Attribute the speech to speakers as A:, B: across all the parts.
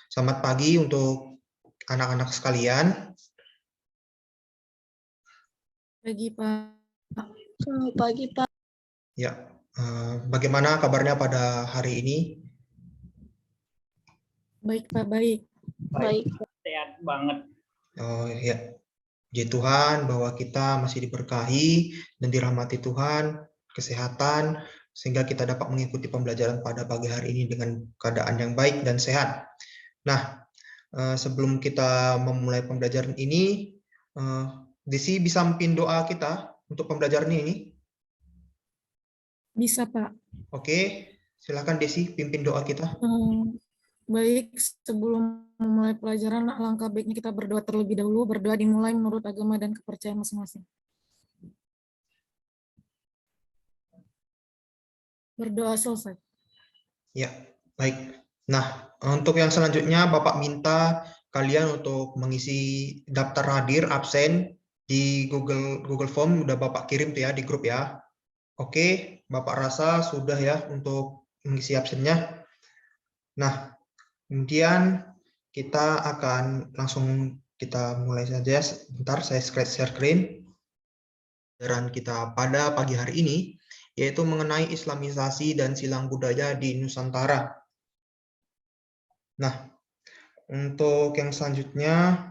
A: Selamat pagi untuk anak-anak sekalian.
B: Pagi, Pak.
C: Selamat pagi, Pak.
A: Ya, bagaimana kabarnya pada hari ini?
B: Baik, Pak, baik.
C: Baik.
D: Sehat banget.
A: Oh ya, puji Tuhan bahwa kita masih diberkahi dan dirahmati Tuhan, kesehatan, sehingga kita dapat mengikuti pembelajaran pada pagi hari ini dengan keadaan yang baik dan sehat. Nah, sebelum kita memulai pembelajaran ini, Desi bisa memimpin doa kita untuk pembelajaran ini?
B: Bisa, Pak.
A: Oke, silakan Desi pimpin doa kita.
B: Baik, sebelum memulai pelajaran, alangkah baiknya kita berdoa terlebih dahulu. Berdoa dimulai menurut agama dan kepercayaan masing-masing. Berdoa selesai.
A: Ya, baik. Nah, untuk yang selanjutnya Bapak minta kalian untuk mengisi daftar hadir absen di Google Form, udah Bapak kirim tuh ya di grup ya. Oke, Bapak rasa sudah ya untuk mengisi absennya. Nah, kemudian kita akan langsung kita mulai saja. Sebentar, saya share screen. Pembelajaran kita pada pagi hari ini yaitu mengenai Islamisasi dan silang budaya di Nusantara. Nah, untuk yang selanjutnya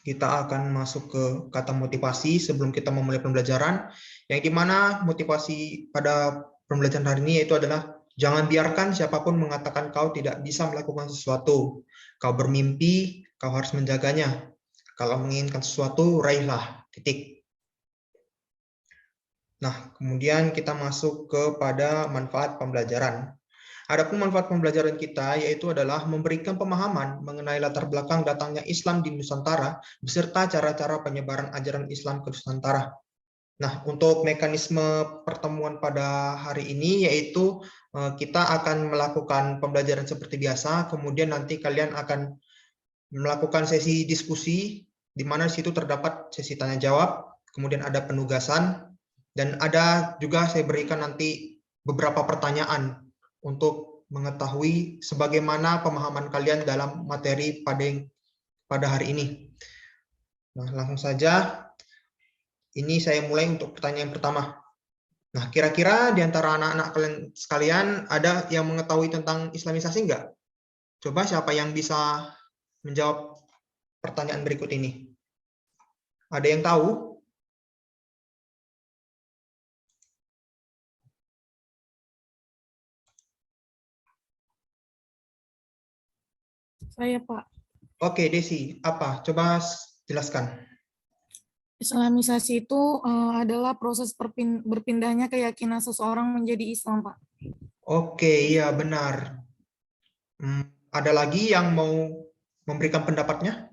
A: kita akan masuk ke kata motivasi sebelum kita memulai pembelajaran, yang dimana motivasi pada pembelajaran hari ini yaitu adalah jangan biarkan siapapun mengatakan kau tidak bisa melakukan sesuatu. Kau bermimpi, kau harus menjaganya. Kalau menginginkan sesuatu, raihlah. Titik. Nah, kemudian kita masuk kepada manfaat pembelajaran. Adapun manfaat pembelajaran kita yaitu adalah memberikan pemahaman mengenai latar belakang datangnya Islam di Nusantara beserta cara-cara penyebaran ajaran Islam ke Nusantara. Nah, untuk mekanisme pertemuan pada hari ini yaitu kita akan melakukan pembelajaran seperti biasa, kemudian nanti kalian akan melakukan sesi diskusi di mana di situ terdapat sesi tanya jawab, kemudian ada penugasan dan ada juga saya berikan nanti beberapa pertanyaan untuk mengetahui sebagaimana pemahaman kalian dalam materi pada hari ini. Nah, langsung saja. Ini saya mulai untuk pertanyaan pertama. Nah, kira-kira di antara anak-anak kalian sekalian ada yang mengetahui tentang Islamisasi enggak? Coba siapa yang bisa menjawab pertanyaan berikut ini? Ada yang tahu?
B: Saya, Pak.
A: Oke, Desi, apa? Coba jelaskan.
B: Islamisasi itu adalah proses berpindahnya keyakinan seseorang menjadi Islam, Pak.
A: Oke, iya benar. Ada lagi yang mau memberikan pendapatnya?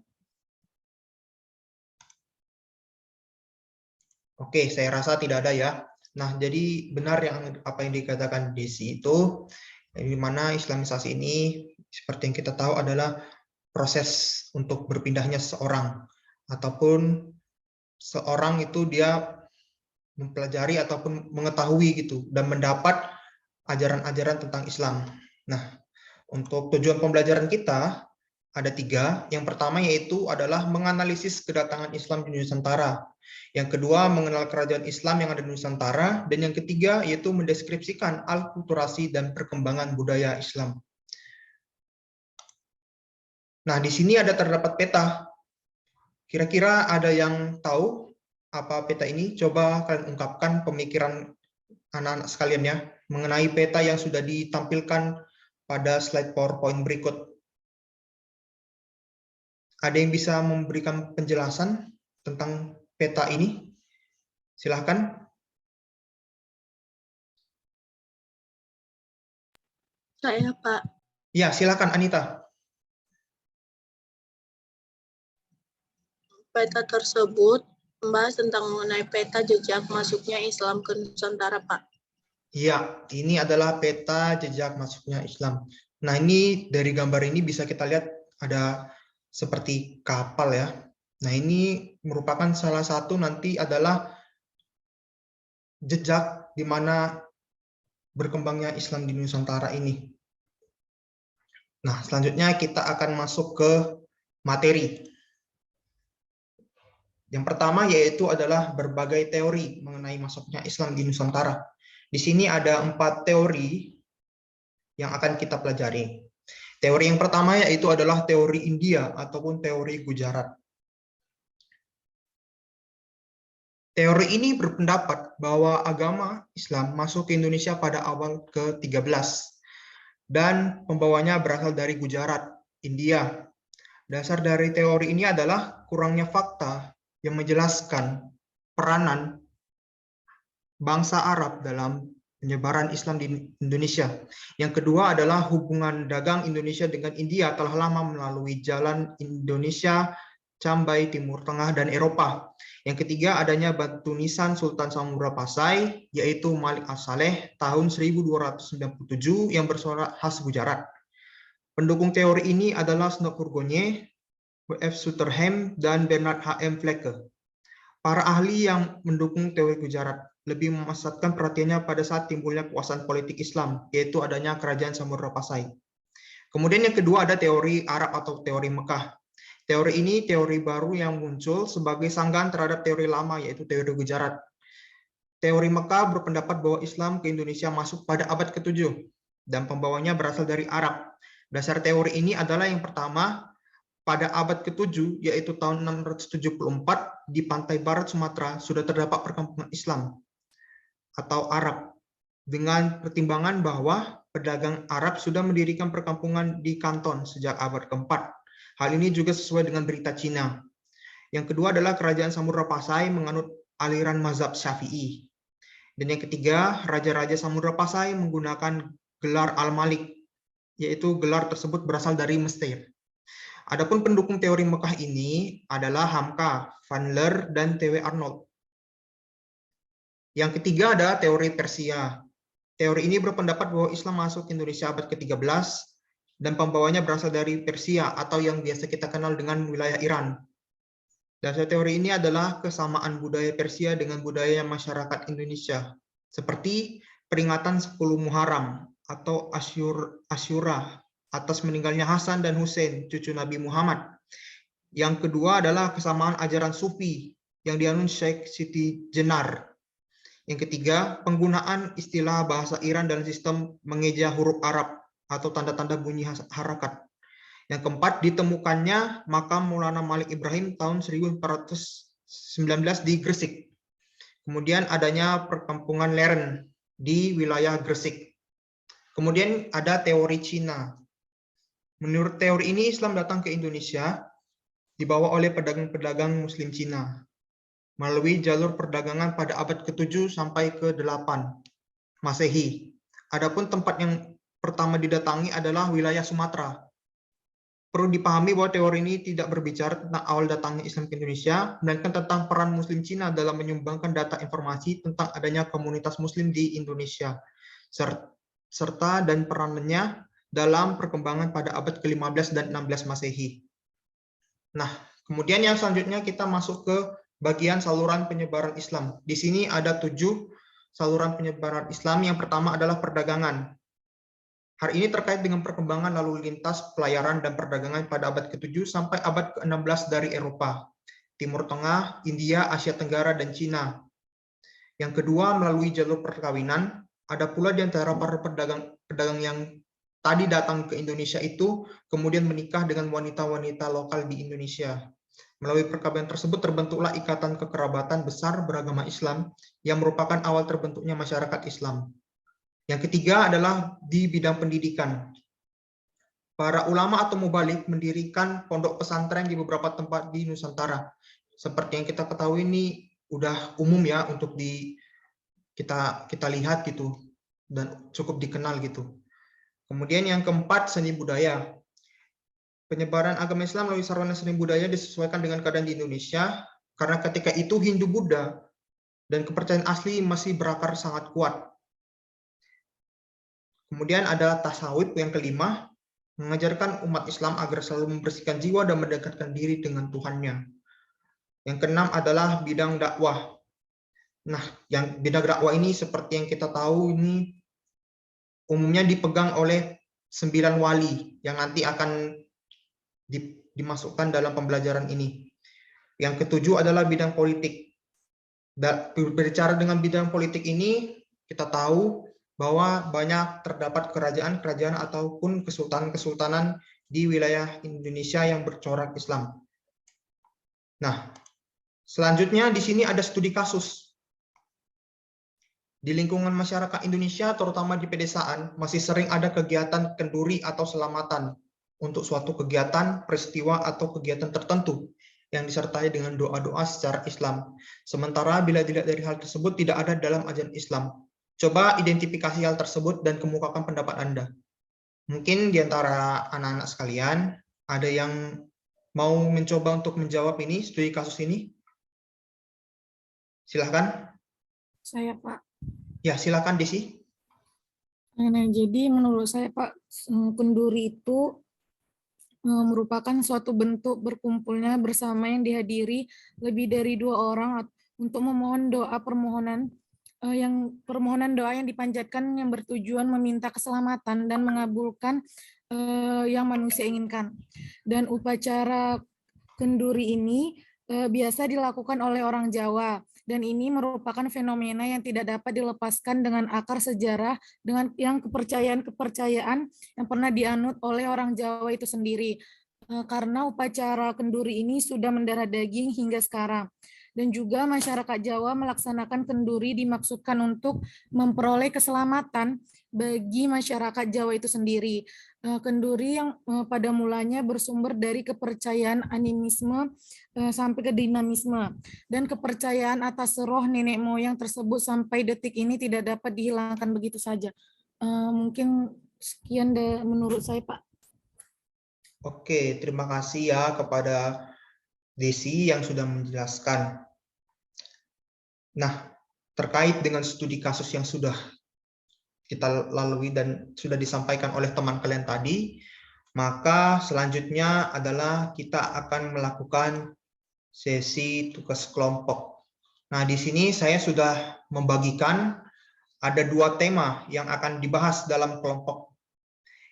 A: Oke, saya rasa tidak ada ya. Nah, jadi benar apa yang dikatakan Desi itu, di mana Islamisasi ini seperti yang kita tahu adalah proses untuk berpindahnya seseorang ataupun seorang itu dia mempelajari ataupun mengetahui gitu dan mendapat ajaran-ajaran tentang Islam. Nah, untuk tujuan pembelajaran kita ada 3. Yang pertama yaitu adalah menganalisis kedatangan Islam di Nusantara. Yang kedua, mengenal kerajaan Islam yang ada di Nusantara. Dan yang ketiga yaitu mendeskripsikan alkulturasi dan perkembangan budaya Islam. Nah, di sini ada terdapat peta. Kira-kira ada yang tahu apa peta ini? Coba kalian ungkapkan pemikiran anak-anak sekalian ya, mengenai peta yang sudah ditampilkan pada slide PowerPoint berikut. Ada yang bisa memberikan penjelasan tentang peta ini? Silahkan.
C: Saya, Pak.
A: Ya, silakan Anita.
C: Peta tersebut membahas tentang mengenai peta jejak masuknya Islam ke Nusantara, Pak.
A: Iya, ini adalah peta jejak masuknya Islam. Nah, ini dari gambar ini bisa kita lihat ada seperti kapal ya. Nah, ini merupakan salah satu nanti adalah jejak di mana berkembangnya Islam di Nusantara ini. Nah, selanjutnya kita akan masuk ke materi. Yang pertama yaitu adalah berbagai teori mengenai masuknya Islam di Nusantara. Di sini ada 4 teori yang akan kita pelajari. Teori yang pertama yaitu adalah teori India ataupun teori Gujarat. Teori ini berpendapat bahwa agama Islam masuk ke Indonesia pada awal ke-13 dan pembawanya berasal dari Gujarat, India. Dasar dari teori ini adalah kurangnya fakta yang menjelaskan peranan bangsa Arab dalam penyebaran Islam di Indonesia. Yang kedua adalah hubungan dagang Indonesia dengan India telah lama melalui jalan Indonesia, Cambai, Timur Tengah, dan Eropa. Yang ketiga adanya batu nisan Sultan Samudra Pasai, yaitu Malik As-Saleh tahun 1297 yang bersuara khas Gujarat. Pendukung teori ini adalah Snow Purgonye, W.F. Sutherland, dan Bernard H.M. Flecke. Para ahli yang mendukung teori Gujarat lebih memusatkan perhatiannya pada saat timbulnya kekuasaan politik Islam, yaitu adanya kerajaan Samudra Pasai. Kemudian yang kedua ada teori Arab atau teori Mekah. Teori ini teori baru yang muncul sebagai sanggahan terhadap teori lama, yaitu teori Gujarat. Teori Mekah berpendapat bahwa Islam ke Indonesia masuk pada abad ke-7 dan pembawanya berasal dari Arab. Dasar teori ini adalah yang pertama, pada abad ke-7, yaitu tahun 674, di pantai barat Sumatera sudah terdapat perkampungan Islam atau Arab, dengan pertimbangan bahwa pedagang Arab sudah mendirikan perkampungan di Kanton sejak abad ke-4. Hal ini juga sesuai dengan berita Cina. Yang kedua adalah kerajaan Samudra Pasai menganut aliran mazhab Syafi'i. Dan yang ketiga, raja-raja Samudra Pasai menggunakan gelar Al-Malik, yaitu gelar tersebut berasal dari Mesir. Adapun pendukung teori Mekah ini adalah Hamka, Van Leer, dan T.W. Arnold. Yang ketiga ada teori Persia. Teori ini berpendapat bahwa Islam masuk ke Indonesia abad ke-13 dan pembawanya berasal dari Persia atau yang biasa kita kenal dengan wilayah Iran. Dasar teori ini adalah kesamaan budaya Persia dengan budaya masyarakat Indonesia, seperti peringatan 10 Muharram atau Asyura atas meninggalnya Hasan dan Hussein, cucu Nabi Muhammad. Yang kedua adalah kesamaan ajaran Sufi yang dianut Syekh Siti Jenar. Yang ketiga, penggunaan istilah bahasa Iran dalam sistem mengeja huruf Arab atau tanda-tanda bunyi harakat. Yang keempat, ditemukannya makam Maulana Malik Ibrahim tahun 1419 di Gresik. Kemudian adanya perkampungan Leren di wilayah Gresik. Kemudian ada teori Cina. Menurut teori ini, Islam datang ke Indonesia dibawa oleh pedagang-pedagang Muslim Cina melalui jalur perdagangan pada abad ke-7 sampai ke-8 Masehi. Adapun tempat yang pertama didatangi adalah wilayah Sumatera. Perlu dipahami bahwa teori ini tidak berbicara tentang awal datangnya Islam ke Indonesia, melainkan tentang peran Muslim Cina dalam menyumbangkan data informasi tentang adanya komunitas Muslim di Indonesia, serta dan perannya dalam perkembangan pada abad ke-15 dan 16 Masehi. Nah, kemudian yang selanjutnya kita masuk ke bagian saluran penyebaran Islam. Di sini ada 7 saluran penyebaran Islam. Yang pertama adalah perdagangan. Hal ini terkait dengan perkembangan lalu lintas pelayaran dan perdagangan pada abad ke-7 sampai abad ke-16 dari Eropa, Timur Tengah, India, Asia Tenggara, dan Cina. Yang kedua, melalui jalur perkawinan. Ada pula di antara para pedagang yang tadi datang ke Indonesia itu kemudian menikah dengan wanita-wanita lokal di Indonesia. Melalui perkawinan tersebut terbentuklah ikatan kekerabatan besar beragama Islam yang merupakan awal terbentuknya masyarakat Islam. Yang ketiga adalah di bidang pendidikan. Para ulama atau mubalik mendirikan pondok pesantren di beberapa tempat di Nusantara. Seperti yang kita ketahui ini udah umum ya untuk kita lihat gitu dan cukup dikenal gitu. Kemudian yang keempat, seni budaya. Penyebaran agama Islam melalui sarana seni budaya disesuaikan dengan keadaan di Indonesia, karena ketika itu Hindu-Buddha dan kepercayaan asli masih berakar sangat kuat. Kemudian ada tasawuf yang kelima, mengajarkan umat Islam agar selalu membersihkan jiwa dan mendekatkan diri dengan Tuhannya. Yang keenam adalah bidang dakwah. Nah, yang bidang dakwah ini seperti yang kita tahu ini umumnya dipegang oleh 9 wali yang nanti akan dimasukkan dalam pembelajaran ini. Yang ketujuh adalah bidang politik. Berbicara dengan bidang politik ini, kita tahu bahwa banyak terdapat kerajaan-kerajaan ataupun kesultanan-kesultanan di wilayah Indonesia yang bercorak Islam. Nah, selanjutnya di sini ada studi kasus. Di lingkungan masyarakat Indonesia, terutama di pedesaan, masih sering ada kegiatan kenduri atau selamatan untuk suatu kegiatan, peristiwa, atau kegiatan tertentu yang disertai dengan doa-doa secara Islam. Sementara bila dilihat dari hal tersebut tidak ada dalam ajaran Islam. Coba identifikasi hal tersebut dan kemukakan pendapat Anda. Mungkin di antara anak-anak sekalian, ada yang mau mencoba untuk menjawab ini, studi kasus ini? Silahkan.
B: Saya, Pak.
A: Ya, silakan Desi.
B: Nah, jadi menurut saya, Pak, kenduri itu merupakan suatu bentuk berkumpulnya bersama yang dihadiri lebih dari 2 orang untuk memohon doa permohonan doa yang dipanjatkan yang bertujuan meminta keselamatan dan mengabulkan yang manusia inginkan. Dan upacara kenduri ini biasa dilakukan oleh orang Jawa. Dan ini merupakan fenomena yang tidak dapat dilepaskan dengan akar sejarah, dengan yang kepercayaan-kepercayaan yang pernah dianut oleh orang Jawa itu sendiri. Karena upacara kenduri ini sudah mendarah daging hingga sekarang. Dan juga masyarakat Jawa melaksanakan kenduri dimaksudkan untuk memperoleh keselamatan bagi masyarakat Jawa itu sendiri. Kenduri yang pada mulanya bersumber dari kepercayaan animisme sampai ke dinamisme, dan kepercayaan atas roh nenek moyang tersebut sampai detik ini tidak dapat dihilangkan begitu saja. Mungkin sekian menurut saya, Pak.
A: Oke, terima kasih ya kepada Desi yang sudah menjelaskan. Nah, terkait dengan studi kasus yang sudah kita lalui dan sudah disampaikan oleh teman kalian tadi, maka selanjutnya adalah kita akan melakukan sesi tugas kelompok. Nah, di sini saya sudah membagikan ada 2 tema yang akan dibahas dalam kelompok.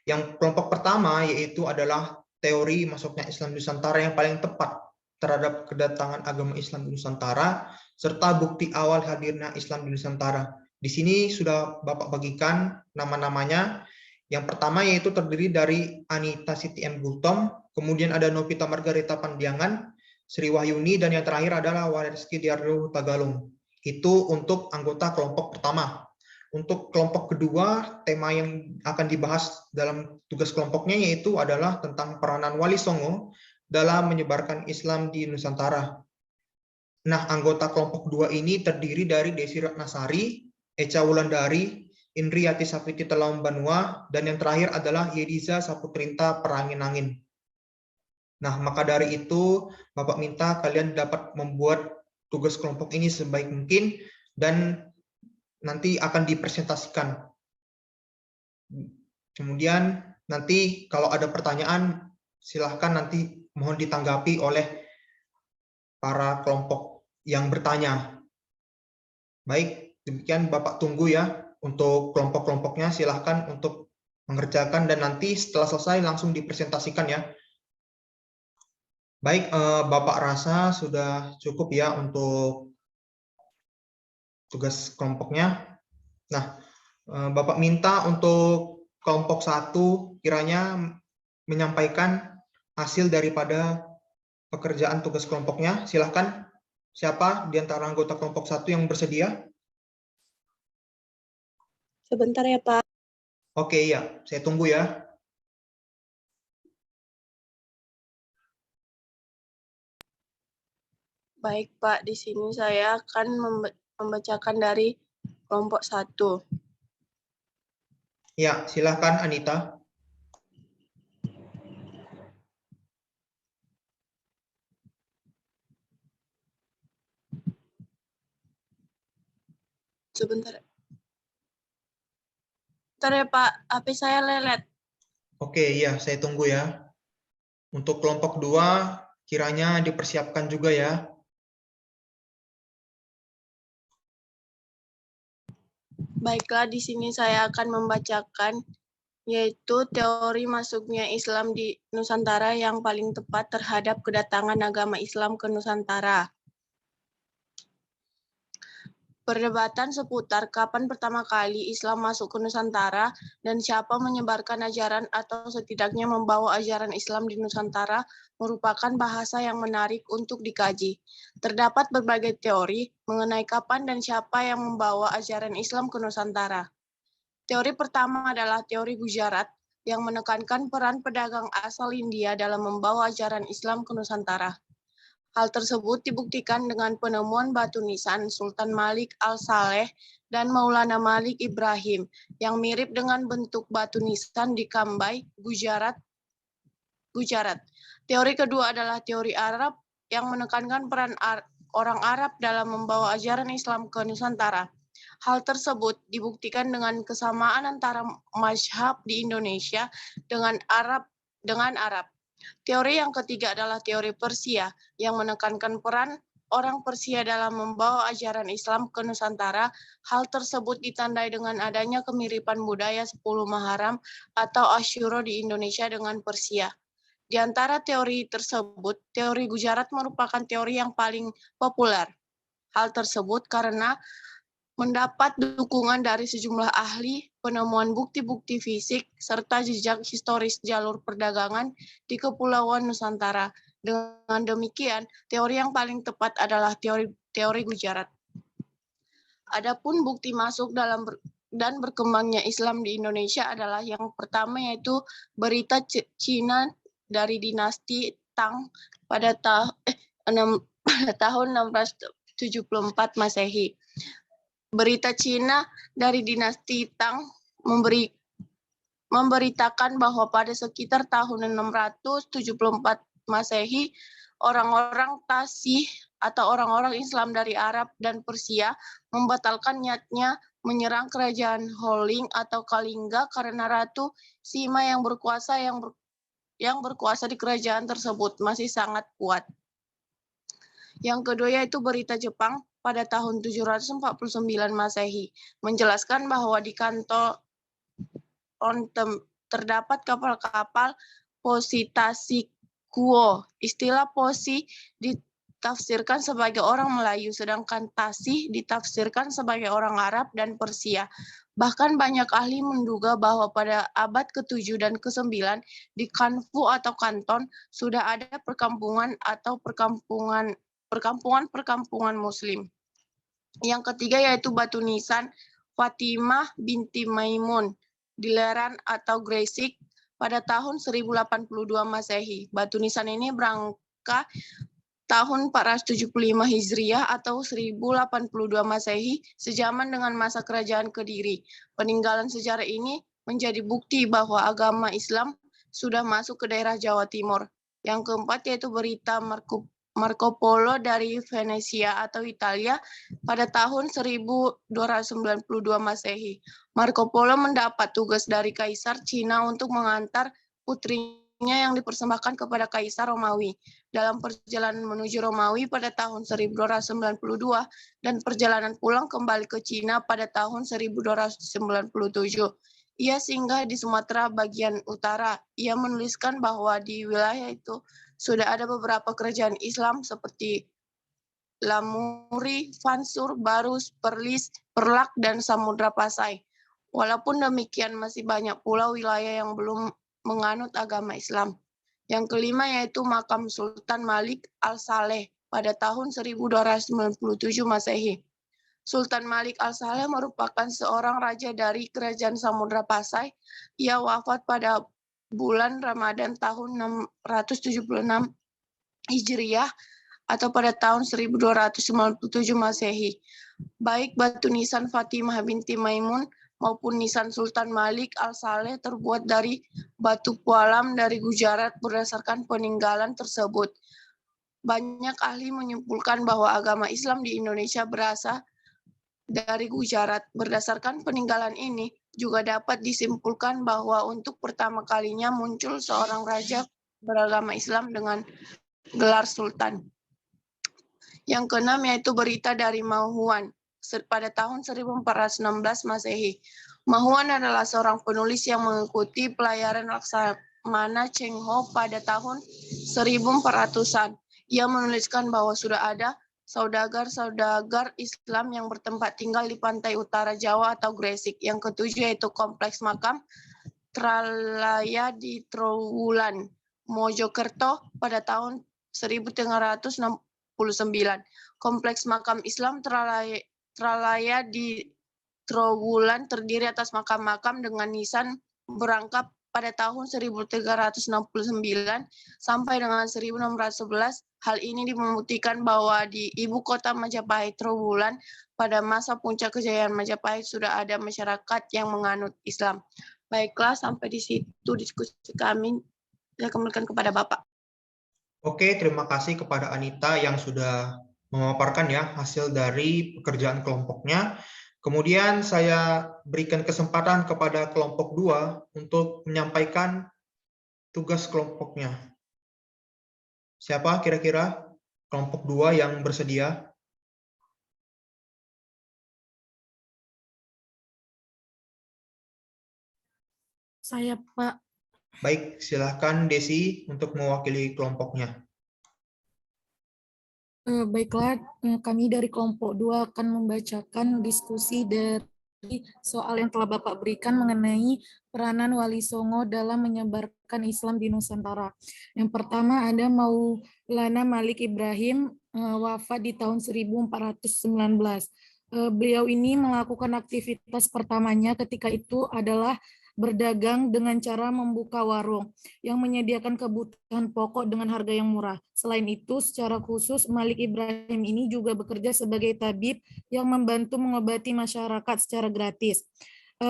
A: Yang kelompok pertama yaitu adalah teori masuknya Islam di Nusantara yang paling tepat terhadap kedatangan agama Islam di Nusantara, serta bukti awal hadirnya Islam di Nusantara. Di sini sudah Bapak bagikan nama-namanya. Yang pertama yaitu terdiri dari Anita Siti M. Gultom, kemudian ada Novita Margareta Pandiangan, Sri Wahyuni, dan yang terakhir adalah Wareski Diardo Tagalung. Itu untuk anggota kelompok pertama. Untuk kelompok kedua, tema yang akan dibahas dalam tugas kelompoknya yaitu adalah tentang peranan Wali Songo dalam menyebarkan Islam di Nusantara. Nah, anggota kelompok 2 ini terdiri dari Desi Ratnasari, Echa Wulandari, Indriati Safiti Telaum Banua, dan yang terakhir adalah Yediza Saputrinta Perangin-angin. Nah, maka dari itu, Bapak minta kalian dapat membuat tugas kelompok ini sebaik mungkin, dan nanti akan dipresentasikan. Kemudian nanti kalau ada pertanyaan, silahkan nanti mohon ditanggapi oleh para kelompok yang bertanya. Baik, demikian Bapak tunggu ya untuk kelompok-kelompoknya, silahkan untuk mengerjakan dan nanti setelah selesai langsung dipresentasikan ya. Baik, Bapak rasa sudah cukup ya untuk tugas kelompoknya. Nah, Bapak minta untuk kelompok 1 kiranya menyampaikan hasil daripada pekerjaan tugas kelompoknya. Silahkan, siapa di antara anggota kelompok 1 yang bersedia?
C: Sebentar ya, Pak.
A: Oke, ya, saya tunggu ya.
C: Baik, Pak. Di sini saya akan membacakan dari kelompok 1.
A: Ya, silahkan Anita.
C: Sebentar. Sebentar ya, Pak. HP saya lelet.
A: Oke, ya, saya tunggu ya. Untuk kelompok 2, kiranya dipersiapkan juga ya.
C: Baiklah, di sini saya akan membacakan yaitu teori masuknya Islam di Nusantara yang paling tepat terhadap kedatangan agama Islam ke Nusantara. Perdebatan seputar kapan pertama kali Islam masuk ke Nusantara dan siapa menyebarkan ajaran atau setidaknya membawa ajaran Islam di Nusantara merupakan bahasa yang menarik untuk dikaji. Terdapat berbagai teori mengenai kapan dan siapa yang membawa ajaran Islam ke Nusantara. Teori pertama adalah teori Gujarat yang menekankan peran pedagang asal India dalam membawa ajaran Islam ke Nusantara. Hal tersebut dibuktikan dengan penemuan batu nisan Sultan Malik Al-Saleh dan Maulana Malik Ibrahim yang mirip dengan bentuk batu nisan di Kambai, Gujarat. Teori kedua adalah teori Arab yang menekankan peran orang Arab dalam membawa ajaran Islam ke Nusantara. Hal tersebut dibuktikan dengan kesamaan antara mazhab di Indonesia dengan Arab. Teori yang ketiga adalah teori Persia yang menekankan peran orang Persia dalam membawa ajaran Islam ke Nusantara. Hal tersebut ditandai dengan adanya kemiripan budaya 10 Muharram atau Asyura di Indonesia dengan Persia. Di antara teori tersebut, teori Gujarat merupakan teori yang paling populer. Hal tersebut karena mendapat dukungan dari sejumlah ahli, penemuan bukti-bukti fisik, serta jejak historis jalur perdagangan di Kepulauan Nusantara. Dengan demikian, teori yang paling tepat adalah teori Gujarat. Adapun bukti masuk dan berkembangnya Islam di Indonesia adalah yang pertama yaitu berita Cina dari dinasti Tang pada tahun 674 Masehi. Berita Cina dari dinasti Tang memberitakan bahwa pada sekitar tahun 674 Masehi, orang-orang Tasih atau orang-orang Islam dari Arab dan Persia membatalkan niatnya menyerang kerajaan Holing atau Kalingga karena Ratu Sima yang berkuasa di kerajaan tersebut masih sangat kuat. Yang kedua yaitu berita Jepang pada tahun 749 Masehi, menjelaskan bahwa di Kanton terdapat kapal-kapal Posi Tasikuo. Istilah Posi ditafsirkan sebagai orang Melayu, sedangkan Tasih ditafsirkan sebagai orang Arab dan Persia. Bahkan banyak ahli menduga bahwa pada abad ke-7 dan ke-9 di Kanfu atau Kanton sudah ada perkampungan Muslim. Yang ketiga yaitu batu nisan Fatimah binti Maimun di Leran atau Gresik pada tahun 1082 Masehi. Batu nisan ini berangka tahun 475 Hijriah atau 1082 Masehi, sejaman dengan masa kerajaan Kediri. Peninggalan sejarah ini menjadi bukti bahwa agama Islam sudah masuk ke daerah Jawa Timur. Yang keempat yaitu berita Marco Polo dari Venesia atau Italia pada tahun 1292 Masehi. Marco Polo mendapat tugas dari Kaisar Cina untuk mengantar putrinya yang dipersembahkan kepada Kaisar Romawi. Dalam perjalanan menuju Romawi pada tahun 1292 dan perjalanan pulang kembali ke Cina pada tahun 1297. Ia singgah di Sumatera bagian utara. Ia menuliskan bahwa di wilayah itu sudah ada beberapa kerajaan Islam seperti Lamuri, Fansur, Barus, Perlis, Perlak, dan Samudra Pasai. Walaupun demikian masih banyak pula wilayah yang belum menganut agama Islam. Yang kelima yaitu makam Sultan Malik Al-Saleh pada tahun 1297 Masehi. Sultan Malik Al-Saleh merupakan seorang raja dari kerajaan Samudra Pasai. Ia wafat pada bulan Ramadan tahun 676 Hijriah atau pada tahun 1297 Masehi. Baik batu nisan Fatimah binti Maimun maupun nisan Sultan Malik Al-Saleh terbuat dari batu pualam dari Gujarat berdasarkan peninggalan tersebut. Banyak ahli menyimpulkan bahwa agama Islam di Indonesia berasal dari Gujarat. Berdasarkan peninggalan ini, juga dapat disimpulkan bahwa untuk pertama kalinya muncul seorang raja beragama Islam dengan gelar sultan. Yang keenam yaitu berita dari Mahuan. pada tahun 1416 Masehi. Mahuan adalah seorang penulis yang mengikuti pelayaran Laksamana Cheng Ho pada tahun 1400-an. Ia menuliskan bahwa sudah ada saudagar-saudagar Islam yang bertempat tinggal di pantai utara Jawa atau Gresik. Yang ketujuh yaitu kompleks makam Tralaya di Trowulan, Mojokerto pada tahun 1369. Kompleks makam Islam Tralaya di Trowulan terdiri atas makam-makam dengan nisan berangkap pada tahun 1369 sampai dengan 1611. Hal ini membuktikan bahwa di ibu kota Majapahit, Trowulan, pada masa puncak kejayaan Majapahit sudah ada masyarakat yang menganut Islam. Baiklah, sampai di situ diskusi kami. Saya kembalikan kepada Bapak.
A: Oke, terima kasih kepada Anita yang sudah memaparkan ya hasil dari pekerjaan kelompoknya. Kemudian saya berikan kesempatan kepada kelompok 2 untuk menyampaikan tugas kelompoknya. Siapa kira-kira kelompok 2 yang bersedia?
B: Saya, Pak.
A: Baik, silahkan Desi untuk mewakili kelompoknya.
B: Baiklah, kami dari kelompok 2 akan membacakan diskusi dari soal yang telah Bapak berikan mengenai peranan Wali Songo dalam menyebarkan Islam di Nusantara. Yang pertama ada Maulana Malik Ibrahim, wafat di tahun 1419. Beliau ini melakukan aktivitas pertamanya ketika itu adalah berdagang dengan cara membuka warung yang menyediakan kebutuhan pokok dengan harga yang murah. Selain itu, secara khusus Malik Ibrahim ini juga bekerja sebagai tabib yang membantu mengobati masyarakat secara gratis.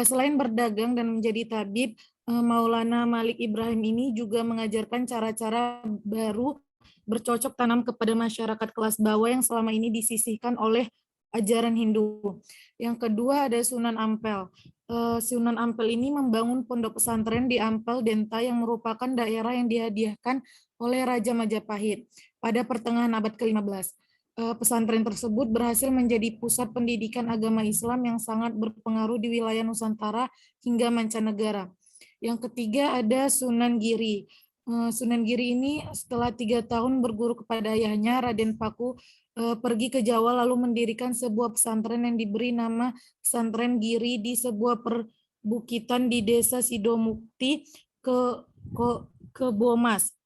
B: Selain berdagang dan menjadi tabib, Maulana Malik Ibrahim ini juga mengajarkan cara-cara baru bercocok tanam kepada masyarakat kelas bawah yang selama ini disisihkan oleh ajaran Hindu. Yang kedua ada Sunan Ampel. Sunan Ampel ini membangun pondok pesantren di Ampel Denta yang merupakan daerah yang dihadiahkan oleh Raja Majapahit pada pertengahan abad ke-15. Pesantren tersebut berhasil menjadi pusat pendidikan agama Islam yang sangat berpengaruh di wilayah Nusantara hingga mancanegara. Yang ketiga ada Sunan Giri. Sunan Giri ini setelah 3 tahun berguru kepada ayahnya, Raden Paku, pergi ke Jawa lalu mendirikan sebuah pesantren yang diberi nama Pesantren Giri di sebuah perbukitan di Desa Sidomukti ke Bomas.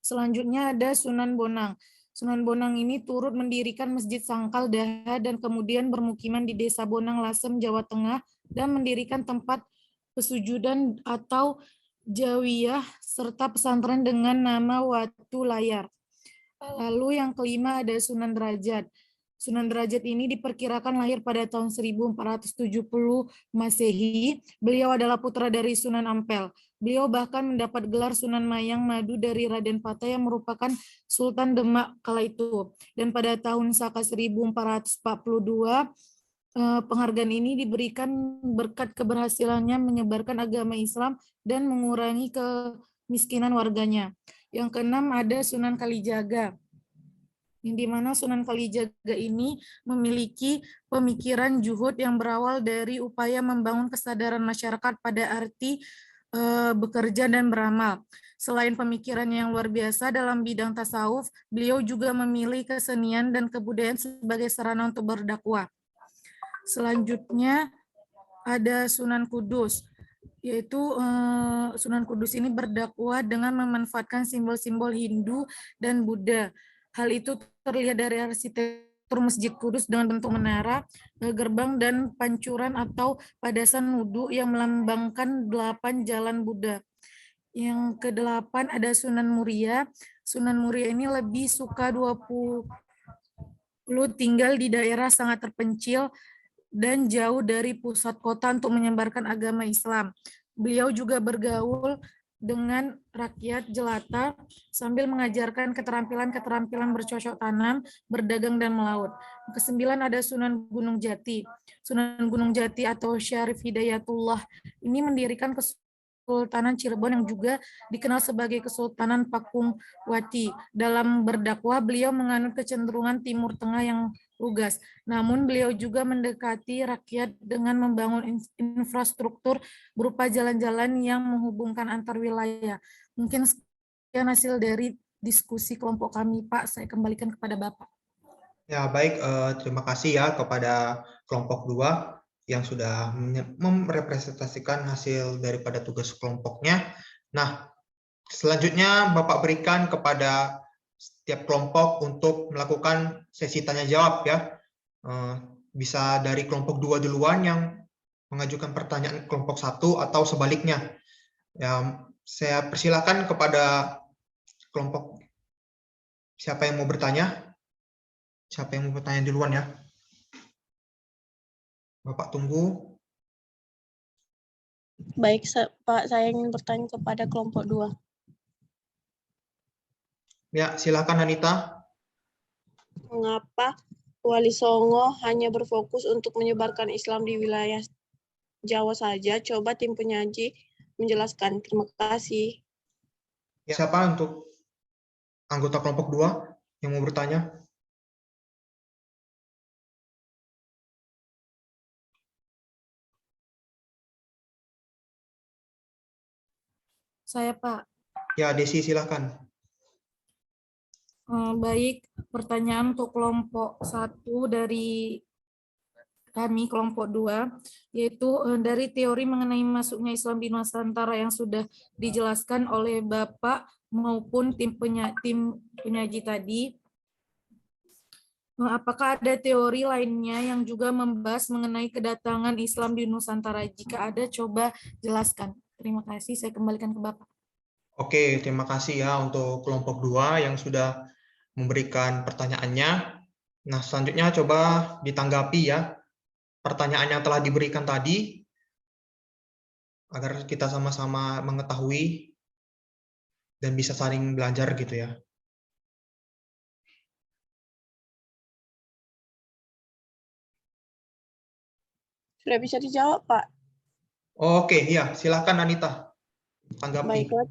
B: Selanjutnya ada Sunan Bonang. Sunan Bonang ini turut mendirikan Masjid Sangkal Daha dan kemudian bermukiman di Desa Bonang Lasem, Jawa Tengah dan mendirikan tempat pesujudan atau Jawiyah serta pesantren dengan nama Watu Layar. Lalu yang kelima ada Sunan Derajat. Sunan Derajat ini diperkirakan lahir pada tahun 1470 Masehi. Beliau adalah putra dari Sunan Ampel. Beliau bahkan mendapat gelar Sunan Mayang Madu dari Raden Patah yang merupakan Sultan Demak kala itu. Dan pada tahun Saka 1442, penghargaan ini diberikan berkat keberhasilannya menyebarkan agama Islam dan mengurangi kemiskinan warganya. Yang keenam ada Sunan Kalijaga, yang dimana Sunan Kalijaga ini memiliki pemikiran juhud yang berawal dari upaya membangun kesadaran masyarakat pada arti bekerja dan beramal. Selain pemikiran yang luar biasa dalam bidang tasawuf, beliau juga memilih kesenian dan kebudayaan sebagai sarana untuk berdakwah. Selanjutnya ada Sunan Kudus, yaitu Sunan Kudus ini berdakwah dengan memanfaatkan simbol-simbol Hindu dan Buddha. Hal itu terlihat dari arsitektur Masjid Kudus dengan bentuk menara, gerbang, dan pancuran atau padasan wudhu yang melambangkan 8 jalan Buddha. Yang ke-8 ada Sunan Muria. Sunan Muria ini lebih suka 20 tinggal di daerah sangat terpencil dan jauh dari pusat kota untuk menyebarkan agama Islam. Beliau juga bergaul dengan rakyat jelata sambil mengajarkan keterampilan-keterampilan bercocok tanam, berdagang, dan melaut. Ke-9 ada Sunan Gunung Jati. Sunan Gunung Jati atau Syarif Hidayatullah ini mendirikan Kesultanan Cirebon yang juga dikenal sebagai Kesultanan Pakungwati. Dalam berdakwah, beliau menganut kecenderungan Timur Tengah yang lugas. Namun beliau juga mendekati rakyat dengan membangun infrastruktur berupa jalan-jalan yang menghubungkan antar wilayah. Mungkin sekian hasil dari diskusi kelompok kami, Pak. Saya kembalikan kepada Bapak.
A: Ya, baik. Terima kasih ya kepada kelompok 2 yang sudah merepresentasikan hasil daripada tugas kelompoknya. Nah, selanjutnya Bapak berikan kepada setiap kelompok untuk melakukan sesi tanya jawab ya. Bisa dari kelompok 2 duluan yang mengajukan pertanyaan kelompok 1 atau sebaliknya. Ya, saya persilakan kepada kelompok siapa yang mau bertanya. Siapa yang mau bertanya duluan ya? Bapak tunggu.
C: Baik, Pak, saya ingin bertanya kepada kelompok 2.
A: Ya, silakan Anita.
C: Mengapa Wali Songo hanya berfokus untuk menyebarkan Islam di wilayah Jawa saja? Coba tim penyaji menjelaskan. Terima kasih.
A: Ya, siapa untuk anggota kelompok 2 yang mau bertanya?
B: Saya, Pak.
A: Ya, Desi silakan.
B: Baik, pertanyaan untuk kelompok 1 dari kami, kelompok 2, yaitu dari teori mengenai masuknya Islam di Nusantara yang sudah dijelaskan oleh Bapak maupun tim penyaji tadi. Apakah ada teori lainnya yang juga membahas mengenai kedatangan Islam di Nusantara? Jika ada, coba jelaskan. Terima kasih, saya kembalikan ke Bapak.
A: Oke, terima kasih ya untuk kelompok 2 yang sudah memberikan pertanyaannya. Nah, selanjutnya coba ditanggapi ya pertanyaan yang telah diberikan tadi agar kita sama-sama mengetahui dan bisa saling belajar gitu ya.
C: Sudah bisa dijawab, Pak?
A: Oke, ya, silakan Anita. Tanggapi.
C: Baiklah,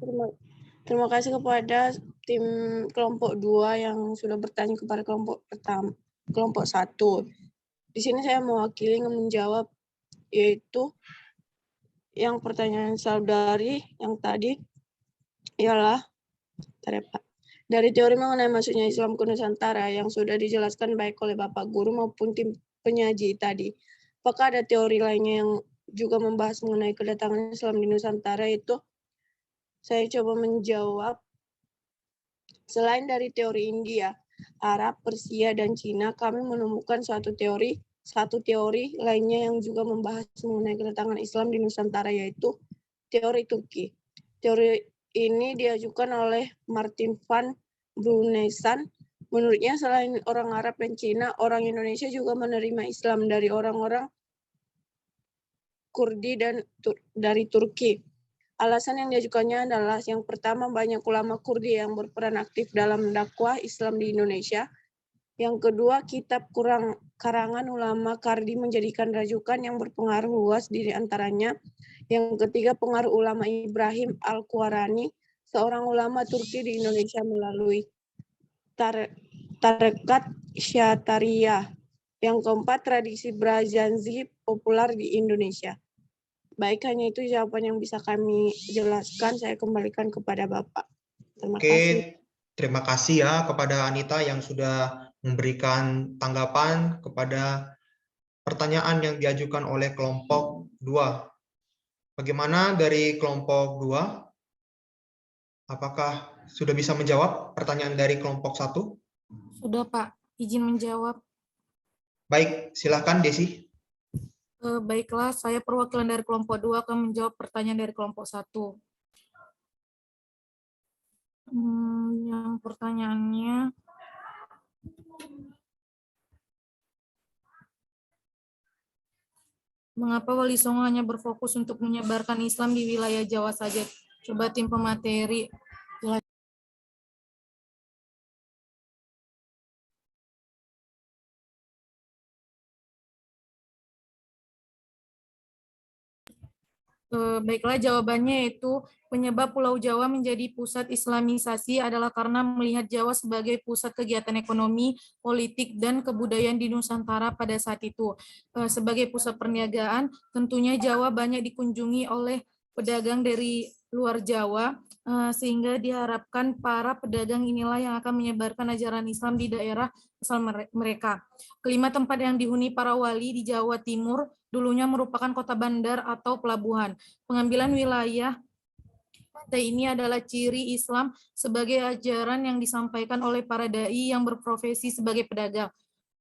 C: terima kasih kepada tim kelompok 2 yang sudah bertanya kepada kelompok 1. Di sini saya mewakili menjawab, yaitu yang pertanyaan saudari yang tadi ialah dari teori mengenai masuknya Islam ke Nusantara yang sudah dijelaskan baik oleh Bapak Guru maupun tim penyaji tadi. Apakah ada teori lainnya yang juga membahas mengenai kedatangan Islam di Nusantara? Itu saya coba menjawab. Selain dari teori India, Arab, Persia, dan Cina, kami menemukan satu teori lainnya yang juga membahas mengenai kedatangan Islam di Nusantara, yaitu teori Turki. Teori ini diajukan oleh Martin van Brunesan. Menurutnya, selain orang Arab dan Cina, orang Indonesia juga menerima Islam dari orang-orang Kurdi dan dari Turki. Alasan yang diajukannya adalah yang pertama, banyak ulama Kurdi yang berperan aktif dalam dakwah Islam di Indonesia. Yang kedua, kitab karangan ulama Kurdi menjadikan rujukan yang berpengaruh luas di antaranya. Yang ketiga, pengaruh ulama Ibrahim Al-Qurani, seorang ulama Turki di Indonesia melalui tarekat Syatariyah. Yang keempat, tradisi Brazanzi populer di Indonesia. Baik, hanya itu jawaban yang bisa kami jelaskan. Saya kembalikan kepada Bapak. Terima kasih.
A: Terima kasih ya kepada Anita yang sudah memberikan tanggapan kepada pertanyaan yang diajukan oleh kelompok 2. Bagaimana dari kelompok 2? Apakah sudah bisa menjawab pertanyaan dari kelompok 1?
B: Sudah, Pak. Izin menjawab.
A: Baik, silakan Desi.
B: Baiklah, saya perwakilan dari kelompok 2 akan menjawab pertanyaan dari kelompok 1. Yang pertanyaannya, mengapa Wali Songo hanya berfokus untuk menyebarkan Islam di wilayah Jawa saja? Coba tim pemateri jelaskan. Baiklah, jawabannya yaitu penyebab Pulau Jawa menjadi pusat Islamisasi adalah karena melihat Jawa sebagai pusat kegiatan ekonomi, politik, dan kebudayaan di Nusantara pada saat itu. Sebagai pusat perniagaan, tentunya Jawa banyak dikunjungi oleh pedagang dari luar Jawa, sehingga diharapkan para pedagang inilah yang akan menyebarkan ajaran Islam di daerah asal mereka. Kelima, tempat yang dihuni para wali di Jawa Timur dulunya merupakan kota bandar atau pelabuhan. Pengambilan wilayah pantai ini adalah ciri Islam sebagai ajaran yang disampaikan oleh para dai yang berprofesi sebagai pedagang.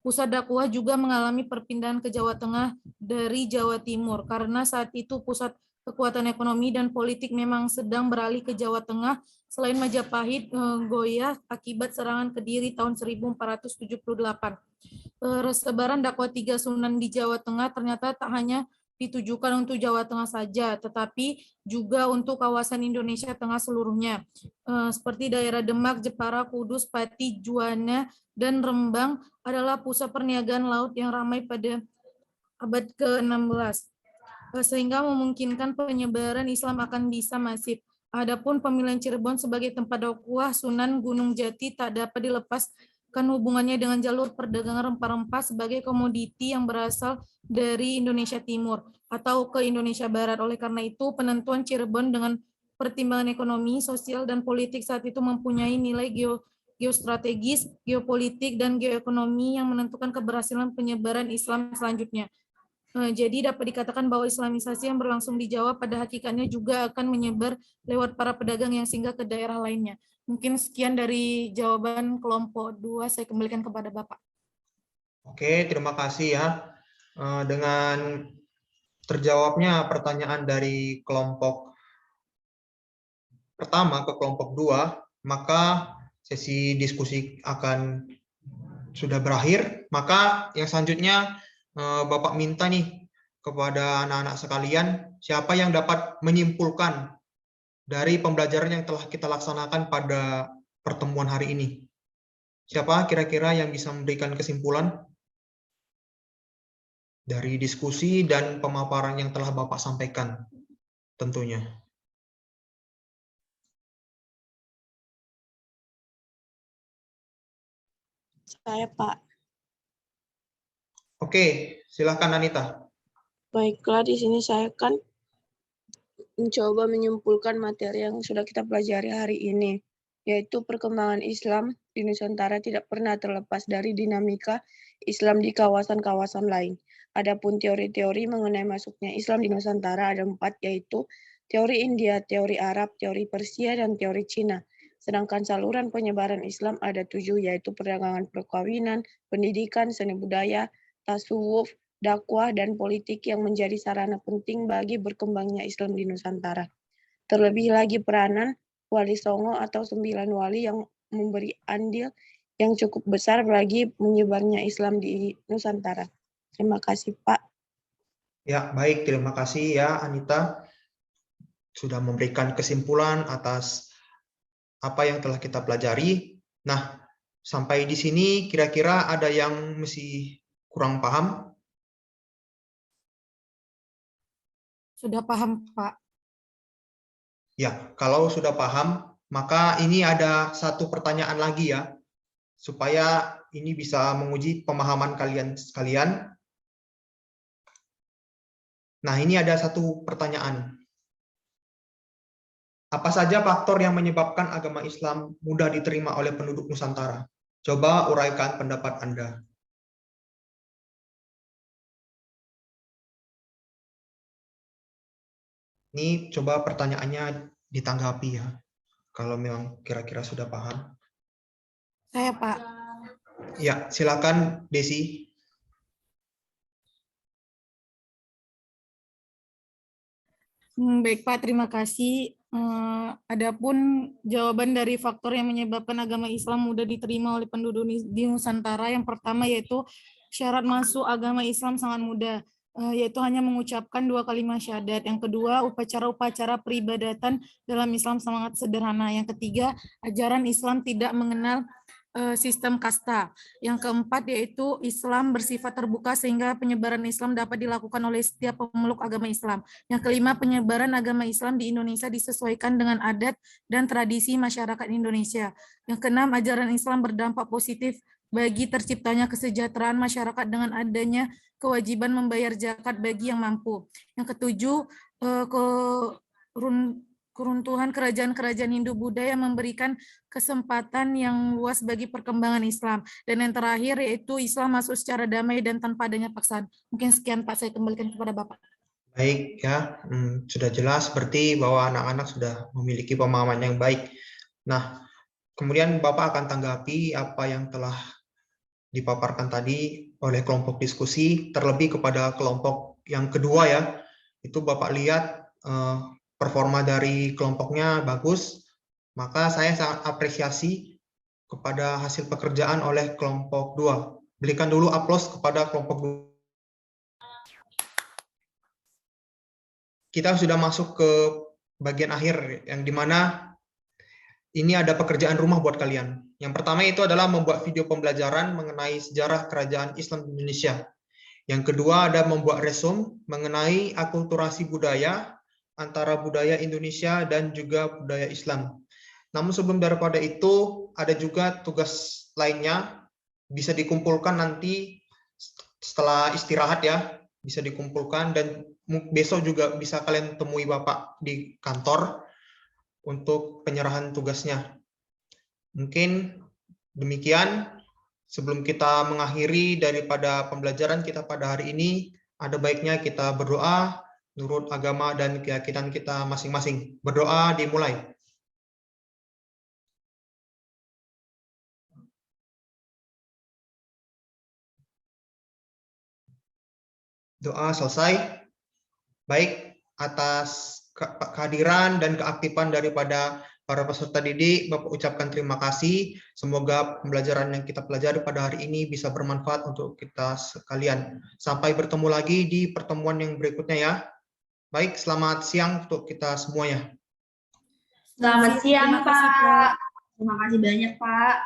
B: Pusat dakwah juga mengalami perpindahan ke Jawa Tengah dari Jawa Timur karena saat itu pusat kekuatan ekonomi dan politik memang sedang beralih ke Jawa Tengah. Selain Majapahit goyah akibat serangan Kediri tahun 1478. Persebaran dakwah tiga sunan di Jawa Tengah ternyata tak hanya ditujukan untuk Jawa Tengah saja, tetapi juga untuk kawasan Indonesia Tengah seluruhnya, seperti daerah Demak, Jepara, Kudus, Pati, Juwana, dan Rembang adalah pusat perniagaan laut yang ramai pada abad ke-16, sehingga memungkinkan penyebaran Islam akan bisa masif. Adapun pemilihan Cirebon sebagai tempat dakwah Sunan Gunung Jati tak dapat dilepaskan hubungannya dengan jalur perdagangan rempah-rempah sebagai komoditi yang berasal dari Indonesia Timur atau ke Indonesia Barat. Oleh karena itu, penentuan Cirebon dengan pertimbangan ekonomi, sosial, dan politik saat itu mempunyai nilai geostrategis, geopolitik, dan geoekonomi yang menentukan keberhasilan penyebaran Islam selanjutnya. Jadi dapat dikatakan bahwa Islamisasi yang berlangsung di Jawa pada hakikatnya juga akan menyebar lewat para pedagang yang singgah ke daerah lainnya. Mungkin sekian dari jawaban kelompok 2, saya kembalikan kepada Bapak.
A: Oke, terima kasih ya. Dengan terjawabnya pertanyaan dari kelompok pertama ke kelompok 2, maka sesi diskusi akan sudah berakhir. Maka yang selanjutnya Bapak minta nih kepada anak-anak sekalian, siapa yang dapat menyimpulkan dari pembelajaran yang telah kita laksanakan pada pertemuan hari ini? Siapa kira-kira yang bisa memberikan kesimpulan dari diskusi dan pemaparan yang telah Bapak sampaikan tentunya?
C: Saya, Pak.
A: Oke, silakan Anita.
C: Baiklah, di sini saya kan mencoba menyimpulkan materi yang sudah kita pelajari hari ini, yaitu perkembangan Islam di Nusantara tidak pernah terlepas dari dinamika Islam di kawasan-kawasan lain. Adapun teori-teori mengenai masuknya Islam di Nusantara ada 4, yaitu teori India, teori Arab, teori Persia, dan teori Cina. Sedangkan saluran penyebaran Islam ada 7, yaitu perdagangan, perkawinan, pendidikan, seni budaya, tasawuf, dakwah, dan politik yang menjadi sarana penting bagi berkembangnya Islam di Nusantara. Terlebih lagi peranan Wali Songo atau 9 wali yang memberi andil yang cukup besar bagi menyebarnya Islam di Nusantara. Terima kasih, Pak.
A: Ya, baik. Terima kasih ya Anita sudah memberikan kesimpulan atas apa yang telah kita pelajari. Nah, sampai di sini kira-kira ada yang masih kurang paham?
B: Sudah paham, Pak.
A: Ya, kalau sudah paham, maka ini ada satu pertanyaan lagi ya, supaya ini bisa menguji pemahaman kalian sekalian. Nah, ini ada satu pertanyaan. Apa saja faktor yang menyebabkan agama Islam mudah diterima oleh penduduk Nusantara? Coba uraikan pendapat Anda. Ini coba pertanyaannya ditanggapi ya, kalau memang kira-kira sudah paham.
B: Saya, Pak.
A: Ya, silakan Desi.
B: Baik Pak, terima kasih. Adapun jawaban dari faktor yang menyebabkan agama Islam mudah diterima oleh penduduk di Nusantara, yang pertama yaitu syarat masuk agama Islam sangat mudah, yaitu hanya mengucapkan 2 kalimat syahadat. Yang kedua, upacara-upacara peribadatan dalam Islam sangat sederhana. Yang ketiga, ajaran Islam tidak mengenal sistem kasta. Yang keempat yaitu Islam bersifat terbuka sehingga penyebaran Islam dapat dilakukan oleh setiap pemeluk agama Islam. Yang kelima, penyebaran agama Islam di Indonesia disesuaikan dengan adat dan tradisi masyarakat Indonesia. Yang keenam, ajaran Islam berdampak positif bagi terciptanya kesejahteraan masyarakat dengan adanya kewajiban membayar zakat bagi yang mampu. Yang ketujuh, keruntuhan kerajaan-kerajaan Hindu Buddha memberikan kesempatan yang luas bagi perkembangan Islam. Dan yang terakhir yaitu Islam masuk secara damai dan tanpa adanya paksaan. Mungkin sekian Pak, saya kembalikan kepada Bapak.
A: Baik ya, sudah jelas seperti bahwa anak-anak sudah memiliki pemahaman yang baik. Nah, kemudian Bapak akan tanggapi apa yang telah dipaparkan tadi oleh kelompok diskusi, terlebih kepada kelompok yang kedua ya, itu Bapak lihat performa dari kelompoknya bagus, maka saya sangat apresiasi kepada hasil pekerjaan oleh kelompok 2. Berikan dulu aplaus kepada kelompok 2. Kita sudah masuk ke bagian akhir, yang dimana ini ada pekerjaan rumah buat kalian. Yang pertama itu adalah membuat video pembelajaran mengenai sejarah kerajaan Islam di Indonesia. Yang kedua ada membuat resume mengenai akulturasi budaya antara budaya Indonesia dan juga budaya Islam. Namun sebelum daripada itu, ada juga tugas lainnya, bisa dikumpulkan nanti setelah istirahat ya, bisa dikumpulkan, dan besok juga bisa kalian temui Bapak di kantor untuk penyerahan tugasnya. Mungkin demikian, sebelum kita mengakhiri daripada pembelajaran kita pada hari ini, ada baiknya kita berdoa menurut agama dan keyakinan kita masing-masing. Berdoa dimulai. Doa selesai. Baik, atas kehadiran dan keaktifan daripada para peserta didik, Bapak ucapkan terima kasih. Semoga pembelajaran yang kita pelajari pada hari ini bisa bermanfaat untuk kita sekalian. Sampai bertemu lagi di pertemuan yang berikutnya ya. Baik, selamat siang untuk kita semuanya.
D: Selamat siang, Pak. Terima kasih banyak, Pak.